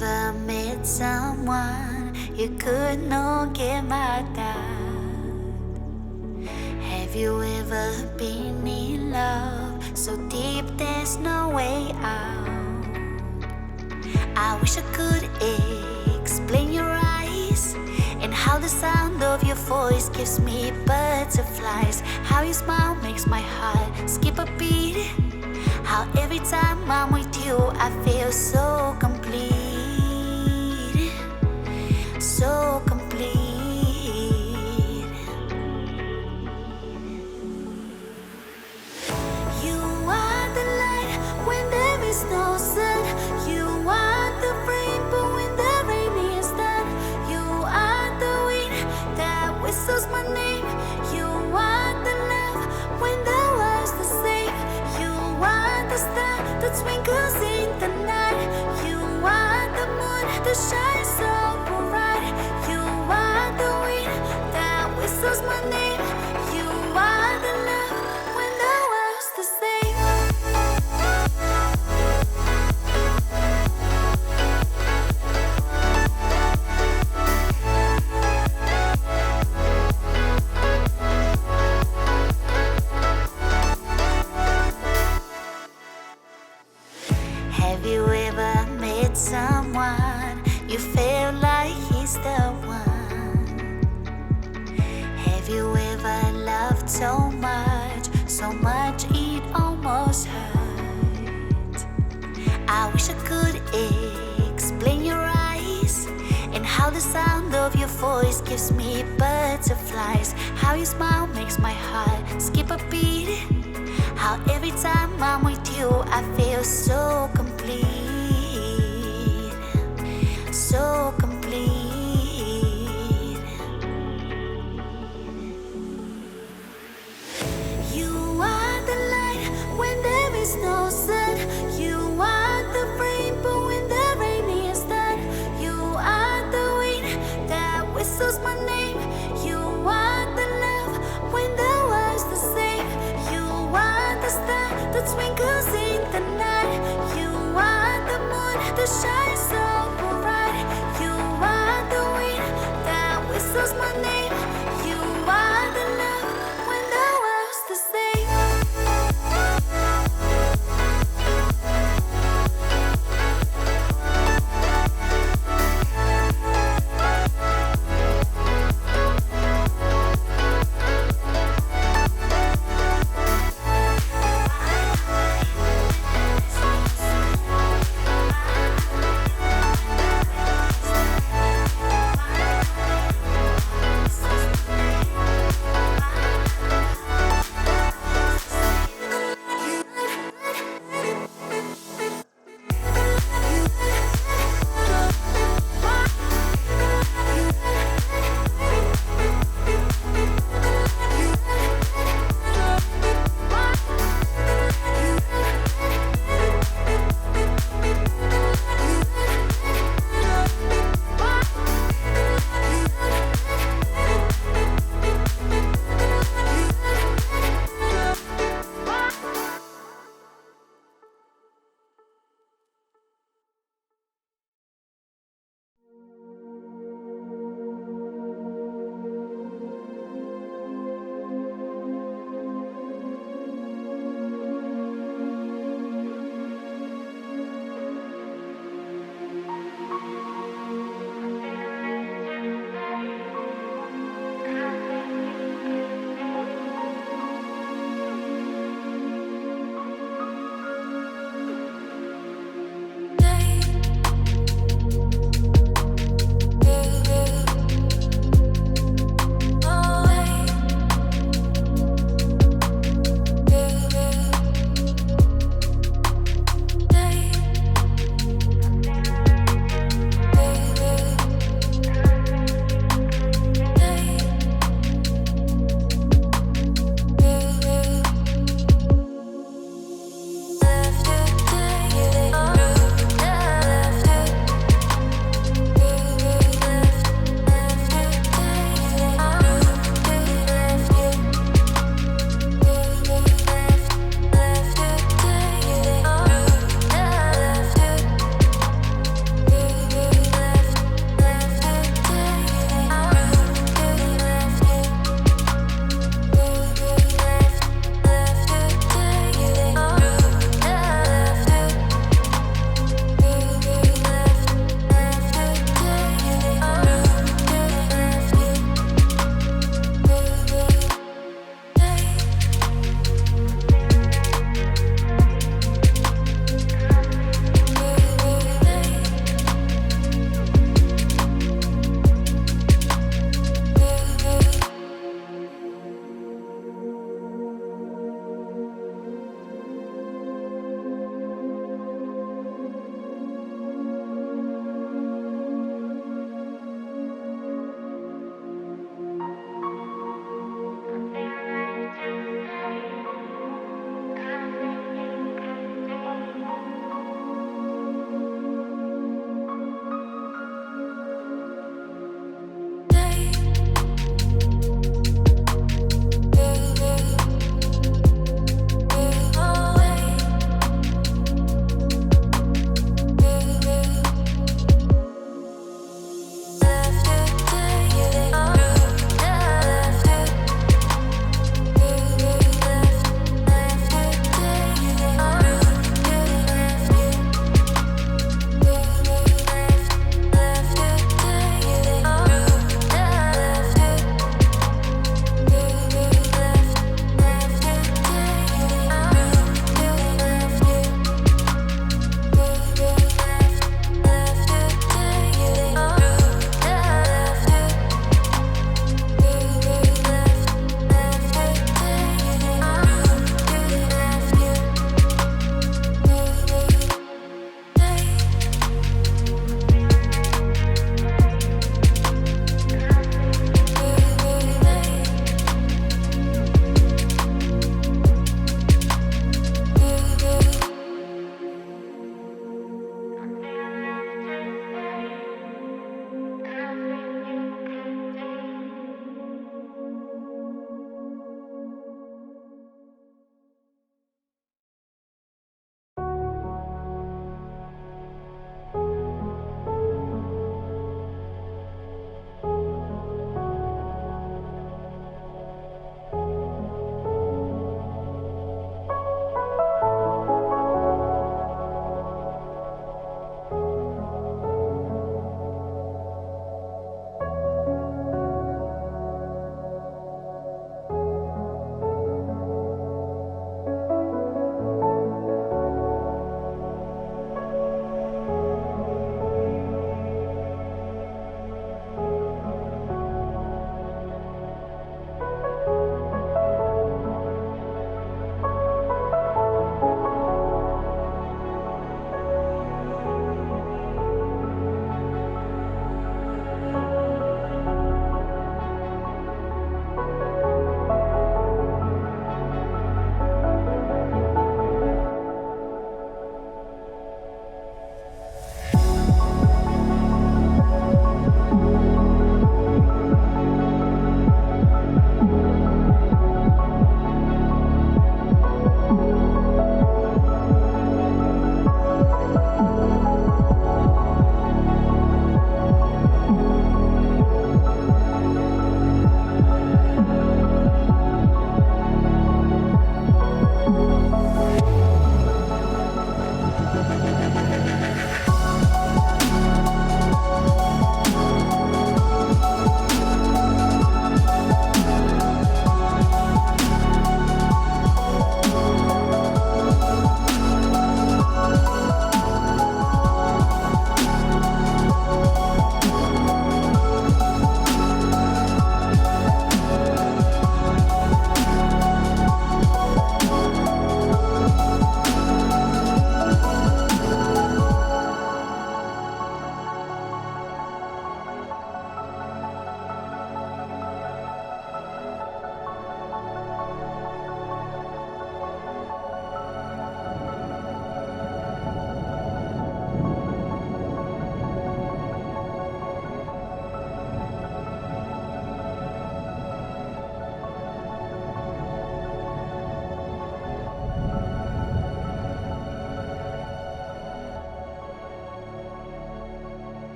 ever met someone you could not get mad at? Have you ever been in love so deep there's no way out? I wish I could explain your eyes and how the sound of your voice gives me butterflies. How your smile makes my heart skip a beat. How every time I'm with you I feel so complete. So complete. You are the light when there is no sun. You are the rainbow when the rain is done. You are the wind that whistles my name. You are the love when the world's the same. You are the star that twinkles in the night. You are the moon that shines so bright. You are the wind that whistles my name. You are the love when the world's the same. Have you ever met someone you feel like he's the one? Have you ever loved so much it almost hurt? I wish I could explain your eyes and how the sound of your voice gives me butterflies. How your smile makes my heart skip a beat. How every time I'm with you I feel so complete.